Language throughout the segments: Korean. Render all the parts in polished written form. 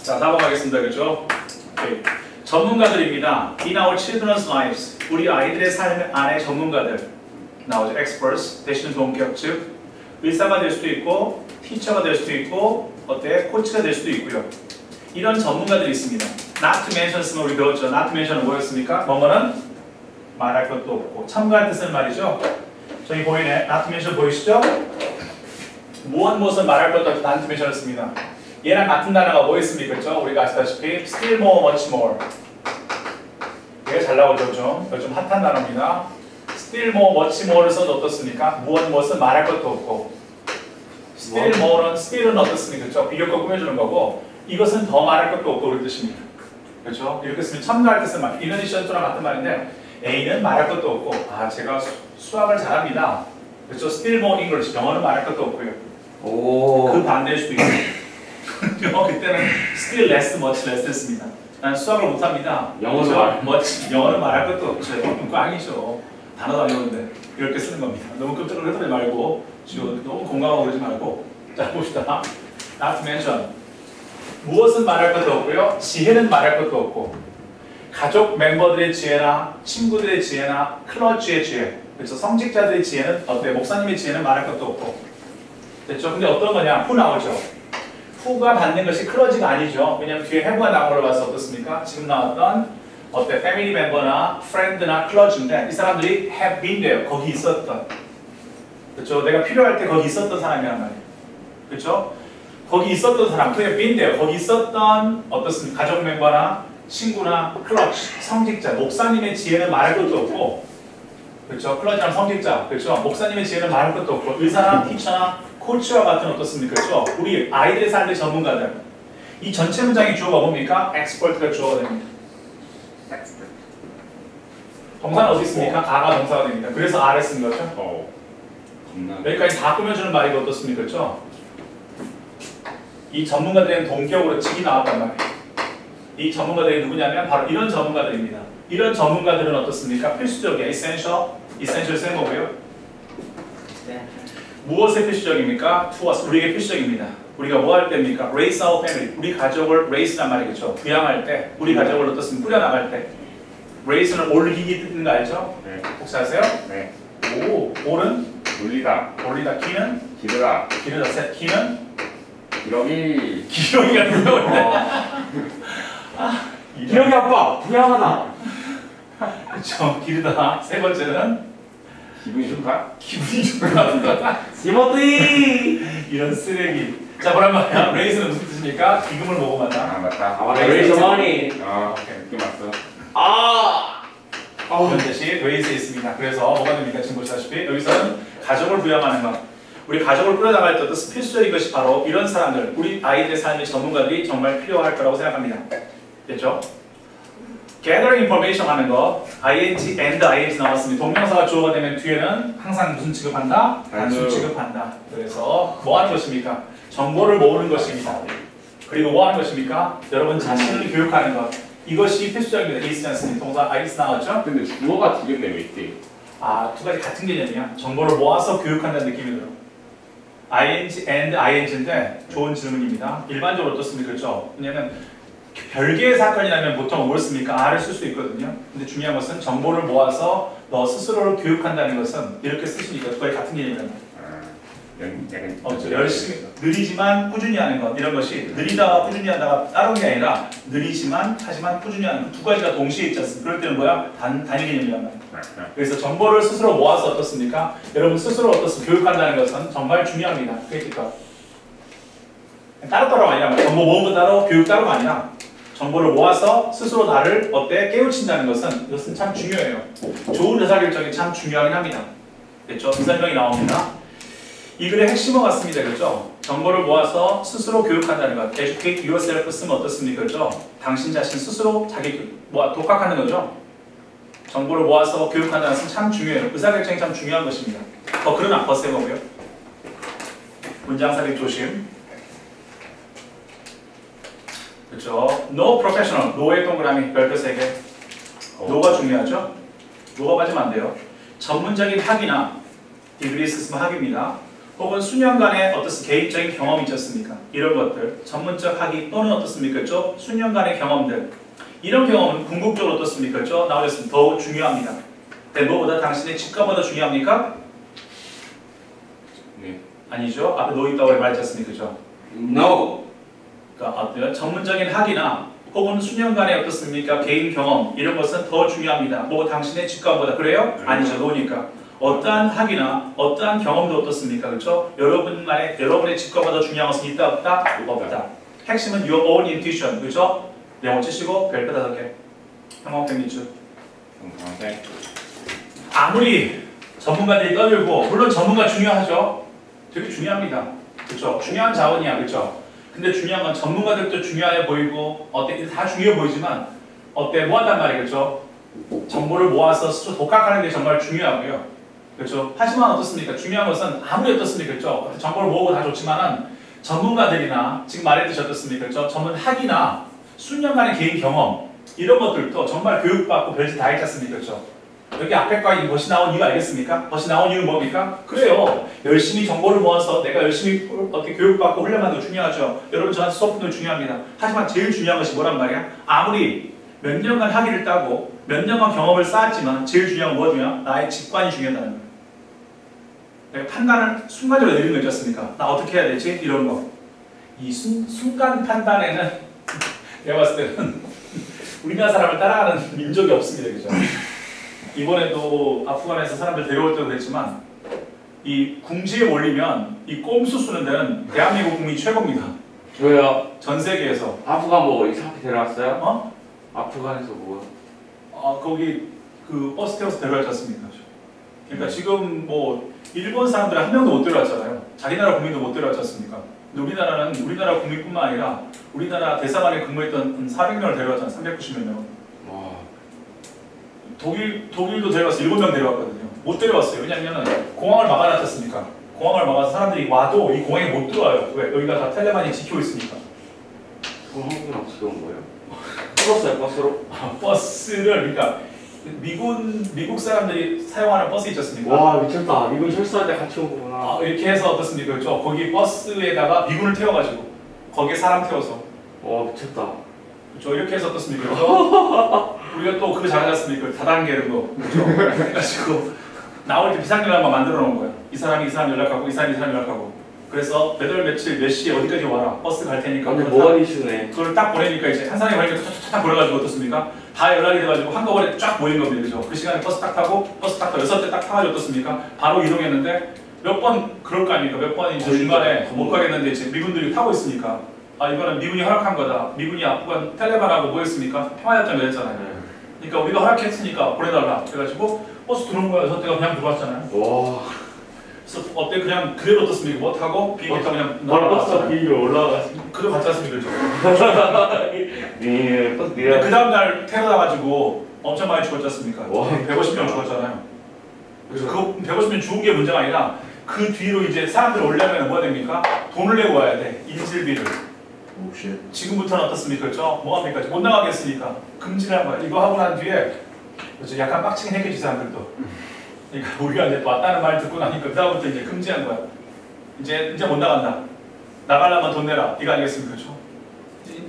자, 4번 가겠습니다. 그렇죠? 오케이. 전문가들입니다. In our children's lives. 우리 아이들의 삶 안에 전문가들 나오죠. experts 대신은 동격, 즉 의사가 될 수도 있고 티처가 될 수도 있고 어때? 코치가 될 수도 있고요. 이런 전문가들이 있습니다. Not to mention 쓰면 우리 배웠죠. Not to mention은 뭐였습니까? 뭐뭐는 말할 것도 없고 첨가할 뜻은 말이죠. 저기 보이네. Not to mention 보이시죠? 무엇은 말할 것도 없고 Not to mention을 씁니다. 얘랑 같은 단어가 뭐 있습니까? 그렇죠? 우리가 아시다시피 still more, much more. 얘가 잘 나오죠, 좀. 이거 좀 핫한 단어입니다. still more, much more를 써도 어떻습니까? 무엇은 말할 것도 없고 still more는 still은 어떻습니까? 그렇죠? 비교과 꾸며주는 거고 이것은 더 말할 것도 없고 그런 뜻입니다. 그렇죠? 이렇게 쓰면 첨가할 뜻은 말. 이너니션트랑 같은 말인데 A는 말할 것도 없고 제가 수학을 잘합니다. 그렇죠? still more English. 영어는 말할 것도 없고요. 그 반대일 수도 있어요. 그때는 still less, much less 했습니다. 난 수학을 못합니다. 영어는 말할 것도 없죠. 그거 아니죠. 단어도 아니었는데 이렇게 쓰는 겁니다. 너무 끔찍하게 흐르지 말고 너무 공감하고 그러지 말고 자 봅시다. Not to mention 무엇은 말할 것도 없고요. 지혜는 말할 것도 없고 가족 멤버들의 지혜나 친구들의 지혜나 클러치의 지혜 그래서 성직자들의 지혜는 어때요? 목사님의 지혜는 말할 것도 없고 됐죠? 근데 어떤 거냐? 후 나오죠. 후가 받는 것이 클러지가 아니죠. 왜냐면 뒤에 have가 나온 걸 봐서 어떻습니까? 지금 나왔던 어때? 패밀리 멤버나 프렌드나 클러지인데 이 사람들이 have been there. 거기 있었던 그렇죠? 내가 필요할 때 거기 있었던 사람이란 말이에요. 그렇죠? 거기 있었던 사람, 그게 been there. 거기 있었던 어떻습니까? 가족 멤버나 친구나 클러치, 성직자, 목사님의 지혜는 말할 것도 없고 그렇죠? 클러지랑 성직자, 그렇죠? 목사님의 지혜는 말할 것도 없고 의사나 티처나 코치와 같은 어떻습니까? 그렇죠? 우리 아이들의 삶의 전문가들. 이 전체 문장의 주어가 뭡니까? expert가 주어가 됩니다. 동사는 어디 있습니까? 아가 동사가 됩니다. 그래서 R에 쓴 거죠. 여기까지 다 꾸며주는 말이 어떻습니까? 그렇죠? 이 전문가들은 동격으로 직이 나왔단 말이에요. 이 전문가들이 누구냐면 바로 이런 전문가들입니다. 이런 전문가들은 어떻습니까? 필수적이야. essential 쓰는 거고요. 무엇의 필수적입니까? to us, 우리에게 필수적입니다. 우리가 뭐 할 때입니까? raise our family, 우리 가족을 raise란 말이겠죠. 부양할 때, 우리 가족을 어떻습니까? 꾸려나갈 때. raise는 올리기 뜻인 거 알죠? 네. 혹시 아세요? 네. 올은? 올리다. 기는? 기르다. 기는? 기러기. 기러기가 누구인데? 기러기 아빠! 부양하다! 그렇죠. 기르다. 세 번째는? 기분이 좋다? 기분이 좋다. 시모띠! 이런 쓰레기. 자, 뭐란 말이야? 레이스는 무슨 뜻입니까? 기금을 모금한다. 맞다. 레이저 머니. 느낌 왔어. 이런 뜻이 레이스에 있습니다. 그래서 뭐가 됩니까? 지금 보시다시피 여기서는 가족을 부양하는 것. 우리 가족을 꾸려나갈 때 어떤 필수적인 것이 바로 이런 사람들, 우리 아이들의 삶의 전문가들이 정말 필요할 거라고 생각합니다. 됐죠? gather information 하는 거 ing and ing 나왔습니다. 동명사가 주어가 되면 뒤에는 항상 무슨 취급한다? 단수 취급한다. 그래서 뭐 하는 것입니까? 정보를 모으는 것입니다. 그리고 뭐 하는 것입니까? 여러분 자신을 교육하는 것. 이것이 필수적입니다. 있지 않습니까? 동사 is 나왔죠? 근데 주어가 두 개인데 왜 있지? 두 가지 같은 개념이야. 정보를 모아서 교육한다는 느낌이 들어. ing and ing인데 좋은 질문입니다. 일반적으로 어떻습니까? 그렇죠? 왜냐면 별개의 사건이라면 보통 뭘 씁니까? R을 쓸 수 있거든요. 근데 중요한 것은 정보를 모아서 너 스스로를 교육한다는 것은 이렇게 쓰시니까 두 가지 같은 개념이란 말이에요. 열심히, 느리지만 꾸준히 하는 것. 이런 것이 느리다가 꾸준히 하다가 다른 게 아니라 느리지만 하지만 꾸준히 하는 두 가지가 동시에 있지 않습니까? 그럴 때는 뭐야? 단위 개념이란 말이에요. 그래서 정보를 스스로 모아서 어떻습니까? 여러분 스스로 어떻습니까? 교육한다는 것은 정말 중요합니다. 그러니까 따로따로가 아니라 정보 모은 거 따로 교육 따로가 아니라 정보를 모아서 스스로 나를 깨우친다는 것은 이것은 참 중요해요. 좋은 의사결정이 참 중요하긴 합니다. 됐죠? 그 설명이 나옵니다. 이 글의 핵심어 같습니다. 그렇죠? 정보를 모아서 스스로 교육한다는 것. educate yourself 쓰면 어떻습니까? 그렇죠? 당신 자신 스스로 자기 독학하는 거죠. 정보를 모아서 교육한다는 것은 참 중요해요. 의사결정이 참 중요한 것입니다. 그러나 버스해보고요. 문장 삽입 조심. 그렇죠. No professional, no의 동그라미 별표 3개. no가 중요하죠. no가 빠지면 안 돼요. 전문적인 학위나 디그리 쓰면 학위입니다. 혹은 수년간의 개인적인 경험이 있었습니까? 이런 것들, 전문적 학위 또는 어떻습니까? 그렇죠? 수년간의 경험들, 이런 경험은 궁극적으로 어떻습니까? 그렇죠? 나오셨습니다. 더욱 중요합니다. 근데 무엇보다 당신의 직관보다 중요합니까? 네. 아니죠. 앞에 노 있다고 말했지 않습니까? 그렇죠? No. 그러니까 어때요? 전문적인 학위나 혹은 수년간의 어떻습니까? 개인 경험 이런 것은 더 중요합니다. 뭐 당신의 직관보다 그래요? 아니죠. 노니까 어떠한 학위나 어떠한 경험도 어떻습니까? 그렇죠? 여러분의 직관보다 중요한 것은 있다 없다? 없다. 핵심은 your own intuition. 그렇죠? 영어 치시고 별표 5개. 형광 땡기죠. 감사합니다. 아무리 전문가들이 떠들고 물론 전문가 중요하죠. 되게 중요합니다. 그렇죠? 중요한 자원이야. 그렇죠? 근데 중요한 건 전문가들도 중요해 보이고 다 중요해 보이지만 뭐 한단 말이에요. 그렇죠? 정보를 모아서 스스로 독학하는 게 정말 중요하고요. 그렇죠? 하지만 어떻습니까? 중요한 것은 아무리 어떻습니까? 그렇죠? 정보를 모으고 다 좋지만은 전문가들이나 지금 말했듯이 어떻습니까? 그렇죠? 전문 학위나 수년간의 개인 경험 이런 것들도 정말 교육받고 별짓 다 했지 않습니까? 그렇죠? 여기 앞에 과 이 것이 나온 이유 알겠습니까? 것이 나온 이유는 뭡니까? 그래요. 열심히 정보를 모아서 내가 열심히 어떻게 교육받고 훈련받는 거 중요하죠. 여러분 저한테 수업도 중요합니다. 하지만 제일 중요한 것이 뭐란 말이야? 아무리 몇 년간 학위를 따고 몇 년간 경험을 쌓았지만 제일 중요한 건 뭐냐? 나의 직관이 중요하다는 거예요. 내가 판단을 순간적으로 내리는 거 있지 않습니까? 나 어떻게 해야 되지? 이런 거. 이 순간 판단에는 내가 봤을 때는 우리나라 사람을 따라가는 민족이 없습니다. 그죠? 이번에도 아프간에서 사람들 데려올 때도 그랬지만 이 궁지에 몰리면 이 꼼수 쓰는 데는 대한민국 국민이 최고입니다. 저요. 전 세계에서. 아프간 뭐 이상하게 데려왔어요? 어? 아프간에서 뭐? 거기 그 버스 태워서 데려왔지 않습니까? 그러니까 지금 뭐 일본 사람들 한 명도 못 데려왔잖아요. 자기 나라 국민도 못 데려왔지 않습니까? 근데 우리나라는 우리나라 국민뿐만 아니라 우리나라 대사관에 근무했던 400명을 데려왔잖아요. 390몇 명. 와. 독일도 데려왔어. 7명 데려왔거든요. 못 데려왔어요. 왜냐면 공항을 막아놨지 않습니까? 공항을 막아서 사람들이 와도 이 공항에 못 들어와요. 왜? 여기가 다 텔레만이 지키고 있으니까. 그럼 한국은 어떻게 온 거예요? 버스요, 버스로? 버스를 그러니까 미국 사람들이 사용하는 버스 있지 않습니까? 와 미쳤다. 미군 철수할 때 같이 온 거구나. 이렇게 해서 어떻습니까? 그렇죠? 거기 버스에다가 미군을 태워가지고 거기에 사람 태워서 와 미쳤다. 그렇죠? 이렇게 해서 어떻습니까? 그렇죠? 우리가 또 그거 잘하지 않습니까? 다단계 이런 거 그렇죠? 그래가지고 나올 때 비상연락만 만들어 놓은 거야. 이 사람이 이 사람 연락하고 이 사람이 이 사람 연락하고 그래서 몇 월 며칠 몇 시에 어디까지 와라 버스 갈 테니까 근데 뭐가 이슈네. 그걸 딱 보내니까 이제 한 사람이 보니까 탁탁탁 보내가지고 어떻습니까? 다 연락이 돼가지고 한꺼번에 쫙 모인 겁니다. 그죠? 그 시간에 버스 딱 타고 버스 딱 타고 6대 딱 타가지고 어떻습니까? 바로 이동했는데 몇 번 그럴 거 아닙니까? 몇 번 이제 중간에 못 가겠는데 이제 미군들이 타고 있으니까 이거는 미군이 허락한 거다. 미군이 아프간 텔레반하고 뭐 했습니까? 평화협정을 했잖아요. 그러니까 우리가 허락했으니까 보내달라. 그래가지고 버스 들어온 거야. 6대가 그냥 들어왔잖아요. 와. 그래서 어때 그냥 그대로 어떻습니까? 뭐 타고 비행기 타고 그냥 바로 버스가 비행기로 올라가가지고. 그래 갔지 않습니까? 그죠? 네, 버스 근데 그 다음날 테러 나가지고 엄청 많이 죽었지 않습니까? 와. 150명 죽었잖아요. 그래서 그 150명 죽은 게 문제가 아니라 그 뒤로 이제 사람들 오려면 뭐가 됩니까? 돈을 내고 와야 돼. 인질비를. 지금부터는 어떻습니까? 그렇죠? 뭐합니까? 못 나가겠으니까 금지를 한 거야. 이거 하고 난 뒤에 그렇죠? 약간 빡치긴 했겠지 사람들도. 그러니까 우리가 이제 왔다는 말 듣고 나니까 그다음부터 이제 금지한 거야. 이제 못 나간다. 나가려면 돈 내라. 이거 아니겠습니까? 그렇죠?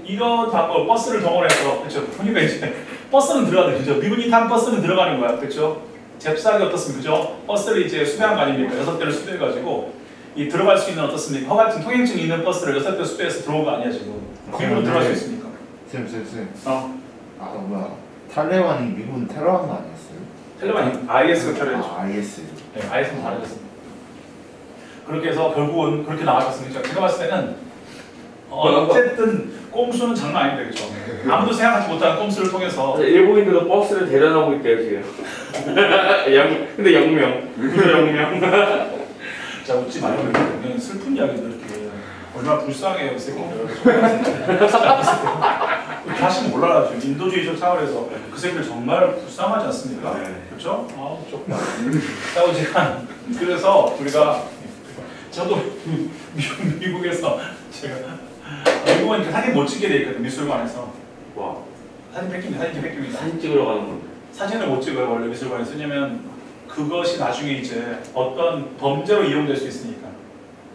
이거 방법 버스를 동원해서 그렇죠? 그러니까 이제 버스는 들어가는 거죠. 미군이 탄 버스는 들어가는 거야. 그렇죠? 잽싸게 어떻습니까? 그죠? 버스를 이제 수배한 거 아닙니까? 6대를 수배해가지고 이 들어갈 수 있는 어떻습니까? 허가증 통행증 있는 버스를 6대 수배해서 들어온 거 아니야 지금? 미군으로 들어갈 수 있습니까? 쌤. 어? 탈레반이 미군 테러한 거 아니었어요? 텔레반이 IS가 테러했죠. IS. 네, IS는 잘해줬습니다. 그렇게 해서 결국은 그렇게 나와졌습니다. 제가 봤을 때는 어쨌든 꼼수는 장난 아닌데 그렇죠? 아무도 생각하지 못하는 꼼수를 통해서 일본인들도 버스를 데려다오고 있대요 지금. 근데 영명. 무슨 영명? 자 웃지 말고 그냥 슬픈 이야기들 이렇게 얼마나 불쌍해요 이 새끼들. 다시 몰라라 지금 인도주의적 차원에서 그 새끼들 정말 불쌍하지 않습니까? 네. 그렇죠? 아우 조금 싸우지만 그래서 우리가 저도 미국에서 제가 미국은 사진 못 찍게 돼 있거든 미술관에서. 와. 사진 뺏깁니다. 사진 찍으러 가는 건데. 사진을 못 찍어요 원래 미술관에서. 왜냐면 그것이 나중에 이제 어떤 범죄로 이용될 수 있으니까.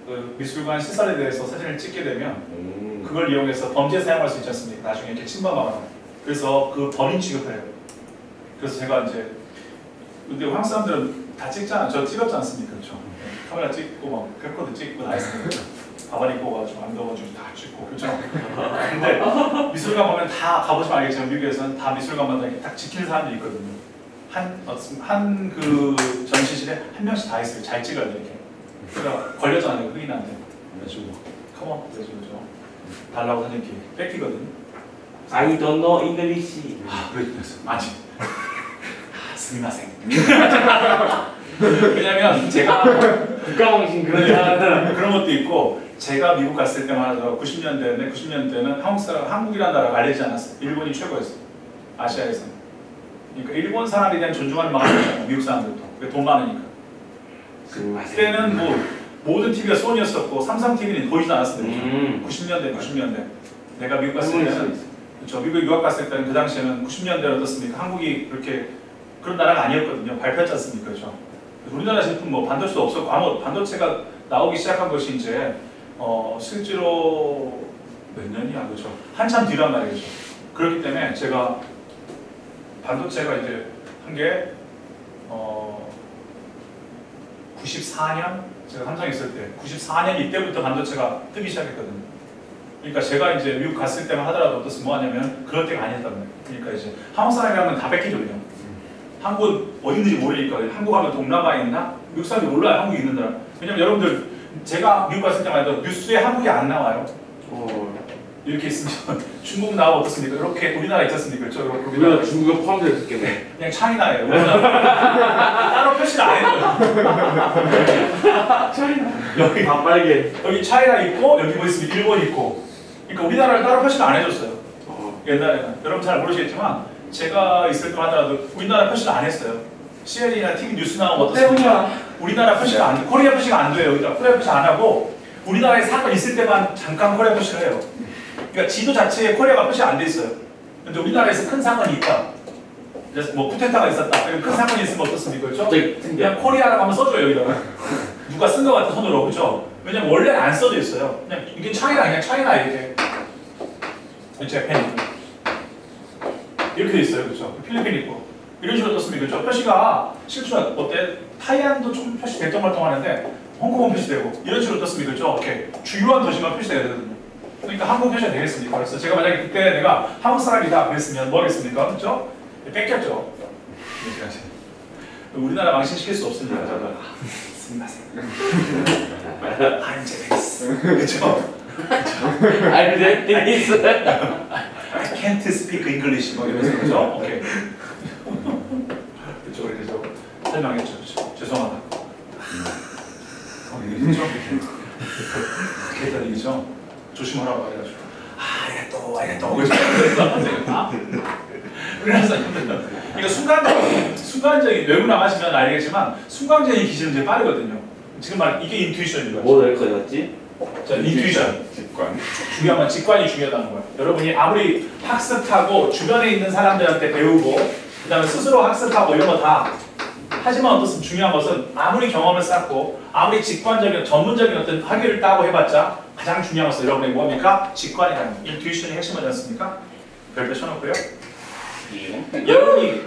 그 미술관 시설에 대해서 사진을 찍게 되면 그걸 이용해서 범죄에 사용할 수 있지 않습니까? 나중에 이렇게 침범하거나. 그래서 그 범인 취급을 해요. 그래서 제가 이제 근데 한국 사람들은 다 찍잖아. 저 찍었지 않습니까? 그렇죠? 카메라 찍고 막 캠코더 찍고 다 했습니다. 가발 입고 가지고 안 더워가지고 다 찍고 그렇죠? 근데 미술관 보면 다 가보시면 알겠지만 미국에서는 다 미술관마다 이렇게 딱 지키는 사람들이 있거든요. 한 그 전시실에 한 명씩 다 있어요. 잘 찍어야 돼 이렇게. 그러니까 걸렸잖아요 흑인한테. 그래가지고 컴온 그래가지고 달라고 사진 이렇게 뺏기거든. I don't know English. 아 그래 아직. 스미마생. 왜냐면 제가 국가방신 그런 사람. 그런 것도 있고 제가 미국 갔을 때만 하더라도 90년대는 한국이라는 나라가 알려지지 않았어요. 일본이 최고였어요. 아시아에서. 그러니까 일본 사람에 대한 존중하는 마음이 있잖아요. 미국 사람들도. 그게 돈 많으니까. 그때는 뭐 모든 TV가 소니였었고 삼성 TV는 보이지도 않았어요. 90년대. 내가 미국 갔을 때는 그렇죠. 미국 유학 갔을 때는 그 당시에는 90년대는 어떻습니까? 한국이 그렇게 그런 나라가 아니었거든요. 발표했지 않습니까? 그렇죠. 우리나라 제품 뭐 반도체도 없었고 아무 반도체가 나오기 시작한 것이 이제 실제로 몇 년이야 그렇죠. 한참 뒤란 말이죠. 그렇기 때문에 제가 반도체가 이제 한 게 94년 제가 삼성에 있을 때 94년 이때부터 반도체가 뜨기 시작했거든요. 그러니까 제가 이제 미국 갔을 때만 하더라도 어떻습니까? 뭐 하냐면 그럴 때가 아니었단 말이에요. 그러니까 이제 한국 사람이라면 다 뺏기죠 그냥. 한국은 어디 있는지 모르니까 한국 하면 동남아에 있나? 미국 사람들이 몰라요 한국이 있는 나라. 왜냐면 여러분들 제가 미국 갔을 때만 해도 뉴스에 한국이 안 나와요. 이렇게 있으면 중국 나오고 어떻습니까? 이렇게 우리나라 있지 않습니까? 그렇죠? 우리나라 중국에 포함되어 있었겠네. 그냥 차이나예요. 우리나라 따로 표시를 안 해줘요. 차이나. 여기 다 빨개. 여기 차이나 있고 여기 뭐 있으면 일본 있고. 그러니까 우리나라를 따로 표시를 안 해줬어요. 옛날에는 여러분 잘 모르시겠지만 제가 있을 때 하더라도 우리나라 표시를 안 했어요. CNN이나 TV 뉴스 나오면 어떻습니까? 우리나라 표시가 안 돼. 코리아 표시가 안 돼요. 여기다 코리아 표시 안 하고 우리나라에 사건 있을 때만 잠깐 코리아 표시를 해요. 그러니까 지도 자체에 코리아가 표시 안 돼 있어요. 근데 우리나라에서 큰 사건이 있다. 그래서 뭐 쿠데타가 있었다. 큰 사건이 있으면 어떻습니까? 그렇죠? 그냥 코리아라고 한번 써줘요 여기다가. 누가 쓴 것 같아 손으로 그렇죠? 왜냐면 원래는 안 써져 있어요. 그냥 이게 차이나 이렇게. 재팬 이렇게 돼 있어요, 그렇죠? 필리핀 있고 이런 식으로 떴습니다, 그렇죠? 표시가 실제로 어때? 타이완도 조금 표시 대통말통하는데 홍콩은 표시되고 이런 식으로 떴습니다, 그렇죠? 이렇게 주요한 도시만 표시돼야 되거든요. 그러니까 한국 표시가 되겠습니까? 그래서 제가 만약에 그때 내가 한국 사람이다 그랬으면 뭐겠습니까, 그렇죠? 뺏겼죠. 우리나라 망신시킬 수 없습니다, 저는. 스미마셍. I'm Japanese. 그렇죠? I'm Japanese. I can't speak English 뭐 이러면서 그죠? 오케이. 그쵸 그래서 설명했죠. 그쵸? 죄송하다. 그렇죠? 그렇게 했던 얘기죠. 조심하라고 해가지고 아이랬또 그래서 우리나라 사람들은 이거 순간적인 외국 나가시면 알겠지만 순간적인 기준은 되게 빠르거든요. 지금 말 이게 인투이션인 거죠. 뭐 여기까지 왔지? 자, 인투이션. 직관. 중요한 건 직관이 중요하다는 거예요. 여러분이 아무리 학습하고 주변에 있는 사람들한테 배우고 그 다음에 스스로 학습하고 이런 거 다 하지만 어떻습니까? 중요한 것은 아무리 경험을 쌓고 아무리 직관적인 전문적인 어떤 학위를 따고 해봤자 가장 중요한 것은 여러분의 뭡니까? 직관이라는 거예요. 인투이션이 핵심이지 않습니까? 별표 쳐놓고요. 여러분이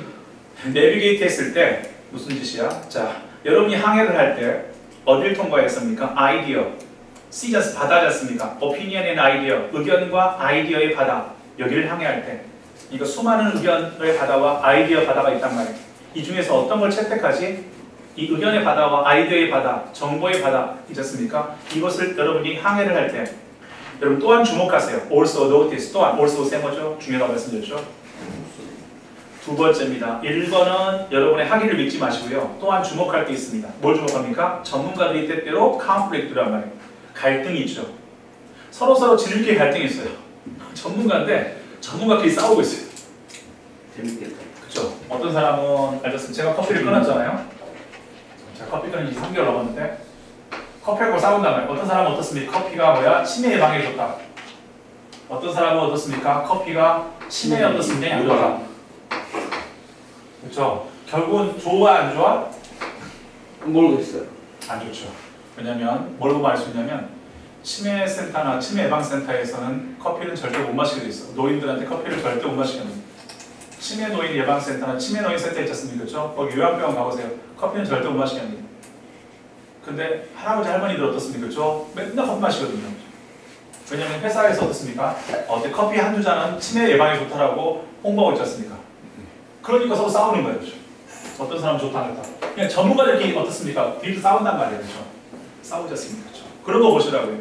내비게이트 했을 때 무슨 짓이야? 자, 여러분이 항해를 할 때 어딜 통과했습니까? 아이디어 C자스 바다지 않습니까? Opinion and idea, 의견과 아이디어의 바다. 여기를 항해할 때 이거 수많은 의견의 바다와 아이디어 바다가 있단 말이에요. 이 중에서 어떤 걸 채택하지? 이 의견의 바다와 아이디어의 바다, 정보의 바다 있지 않습니까? 이것을 여러분이 항해를 할 때 여러분 또한 주목하세요. Also notice, 또한 also 세 뭐죠? 중요하다고 말씀드렸죠? 두 번째입니다. 1번은 여러분의 학위를 믿지 마시고요. 또한 주목할 게 있습니다. 뭘 주목합니까? 전문가들이 때때로 conflict란 말이에요. 갈등이 있죠. 서로 지름길 갈등이 있어요. 전문가인데 전문가끼리 싸우고 있어요. 재밌겠다. 그렇죠. 어떤 사람은 알겠습니다. 제가 커피를 끊었잖아요. 제가 커피 끊은 지 3개월 넘었는데 커피하고 싸운단 말이에요. 어떤 사람은 어떻습니까? 커피가 뭐야? 치매 예방에 좋다. 어떤 사람은 어떻습니까? 커피가 치매에 어떻습니까? 양보다. 그렇죠. 결국은 좋아 안 좋아? 모르겠어요. 안 좋죠. 왜냐면 뭘 보고 알 수 있냐면 치매센터나 치매 예방센터에서는 커피는 절대 못 마시게 돼 있어. 노인들한테 커피를 절대 못 마시게 합니다. 치매 노인 예방센터나 치매 노인 센터 있지 않습니까? 그렇죠? 거기 요양병원 가보세요. 커피는 절대 못 마시게 합니다. 근데 할아버지 할머니들 어떻습니까? 그렇죠? 맨날 커피 마시거든요. 왜냐면 회사에서 어떻습니까? 커피 한두 잔은 치매 예방에 좋다라고 홍보하고 있지 않습니까? 그러니까 서로 싸우는 거예요. 그렇죠? 어떤 사람은 좋다 안 좋다. 그냥 전문가들끼리 어떻습니까? 뒤에서 싸운단 말이에요. 그렇죠? 싸우지 않습니까? 그렇죠? 그런 거 보시라고요.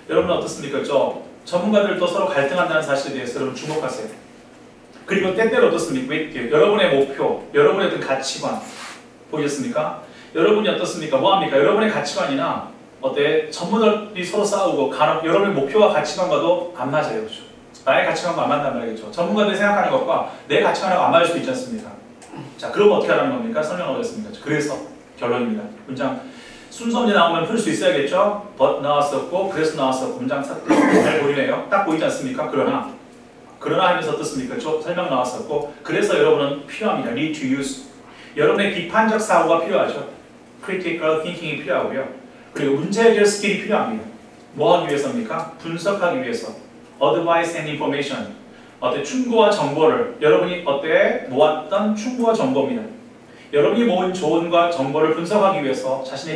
여러분 어떻습니까? 그렇죠? 전문가들도 서로 갈등한다는 사실에 대해서 여러분 주목하세요. 그리고 때때로 어떻습니까? 여러분의 목표, 여러분의 어떤 가치관 보이셨습니까? 여러분이 어떻습니까? 뭐합니까? 여러분의 가치관이나 전문가들이 서로 싸우고 여러분의 목표와 가치관과도 안 맞아요. 그렇죠? 나의 가치관과 안 맞단 말이겠죠. 전문가들이 생각하는 것과 내 가치관하고 안 맞을 수도 있지 않습니까? 자, 그러면 어떻게 하라는 겁니까? 설명하겠습니다. 그래서 결론입니다. 문장 순서 문제 나오면 풀 수 있어야겠죠? but 나왔었고 그래서 나왔었고 문장 잘 보이네요. 딱 보이지 않습니까? 그러나 하면서 어떻습니까? 설명 나왔었고 그래서 여러분은 필요합니다. need to use. 여러분의 비판적 사고가 필요하죠. critical thinking이 필요하고요. 그리고 문제 해결 스킬이 필요합니다. 뭐 하기 위해서입니까? 분석하기 위해서. advice and information. 충고와 정보를 여러분이 모았던 충고와 정보입니다. 여러분이 모은 조언과 정보를 분석하기 위해서 자신의